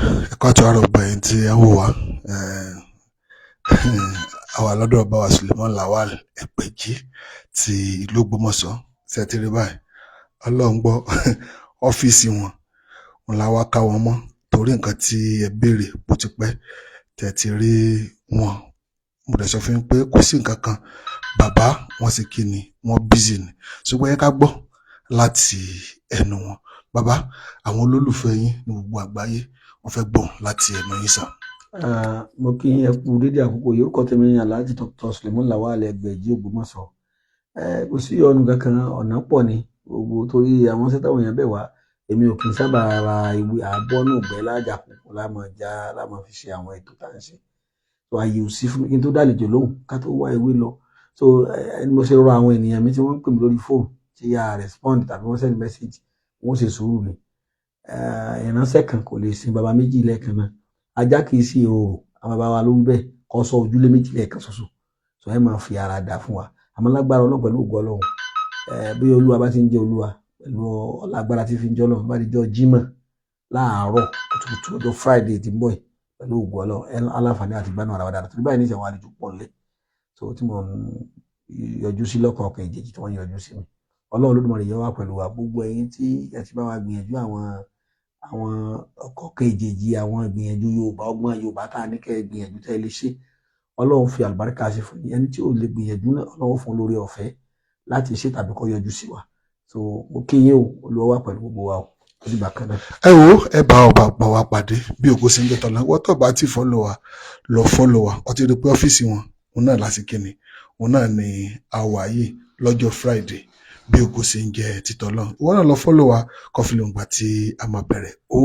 ẹ̀kọ́ àti ọ̀rọ̀ ọgbà yìí tí ẹ wò wá àwa lọ́dọ̀ ọba wa Suleiman Lawal Egbeji ti ìlú Ògbómọ̀ṣọ́ ṣe ti rí báyìí ọlọ́run gbọ́ ọ́fíìsì wọn la wá ká wọn mọ́ torí nǹkan tí ẹ béèrè bó ti pẹ́ tẹ̀ ti rí wọn mo dẹ̀ sọ fún yín pé kò sí nǹkan kan bàbá wọn sì kí ni wọn bízì ni ṣùgbọ́n yẹ ká gbọ́ láti ẹnu wọn bàbá àwọn olólùfẹ́ yín ní gbogbo àgbáyé wọ́n fẹ́ gbọ́ láti ẹnu yín sà. Mo kí ẹ kú dédé àkókò yìí orúkọ tèmi ní Alhaji Dr. Suleiman Lawal Egbeji Ogbomoso. Kò sí ọ̀nà kankan ọ̀nà pọ̀ ni gbogbo torí àwọn sẹ́tàwọn èèyàn bẹ̀ wá èmi ò kì í sábà ra ìwé àbọ́nù bẹ́ẹ̀ lájà kòkó láàmọ̀ fi ṣe àwọn ètò tá à ń ṣe so àyè ò sí fún mi kí n tó dálejò lóhùn ká tó wá ìwé lọ so ẹni mo ṣe rọ àwọn ènìyàn mi tí wọ́n ń pè mí lórí fóònù tí a respond tàbí wọ́n send message wọ́n ṣe sùúrù ni ìránṣẹ́ kan kò lè sin baba méjì lẹ́ẹ̀kan náà ajá kì í sí òòrò àwọn bàbá wa ló ń bẹ̀ kọ́ sọ ojúlé méjì lẹ́ẹ̀kan ṣoṣo so ẹ máa fi ara dà fún wa àmọ́ lágbára Ọlọ́run pẹ̀lú ògo Ọlọ́run bí olúwa bá ti ń jẹ́ olúwa pẹ̀lú ọlágbára tí fi ń jẹ́ Ọlọ́run bá ti jọ Jímọ̀ láàárọ̀ kùtùkùtù ọjọ́ Friday tí ń bọ̀ yìí pẹ̀lú ògo Ọlọ́run aláǹfààní àti ìgbàanú ara wa dáadáa torí báyìí ní ìṣẹ̀wọ̀n àlejò pọ̀ lé so tí mo yọjú sí lọ́kọ̀ọ̀kan ìjèjì tí wọ́n yọjú sí mi Ọlọ́run Olódùmarè yọ wá pẹ̀lú wa gbogbo ẹ̀yin tí ẹ ti bá wa gbìyànjú àwọn ọ̀kọ̀ọ̀kan ìjèjì àwọn ìgbìyànjú Yorùbá ọgbọ́n Yorùbá tá a ní kẹ́ gbìyànjú tẹ́ lè ṣe Ọlọ́run fi àlùbáríkà ṣe fún yín ẹni tí ò lè gbìyànjú náà Ọlọ́run fún lórí ọ̀fẹ́ láti ṣe tàbí kó yọjú sí wa so mo kí yín o Olúwa wà pẹ̀lú gbogbo wa o ó dìgbà kan náà. ẹ wo ẹ bá ọba àgbà wa pàdé bí ògo ṣe ń jẹ tọ́lá wọ́n tó bá ti fọ́lọ̀ wa lọ fọ́lọ̀ wa ọtí rí pé ọ́fíìsì wọn òun náà lásìkò ni òun náà ni àwà yìí lọ́jọ́ Friday bí ògo ṣe ń jẹ títọ́ lọ́n ìwọ náà lọ fọ́lọ̀ wa kọfílẹ̀ òǹgbà tí a máa bẹ̀rẹ̀ ó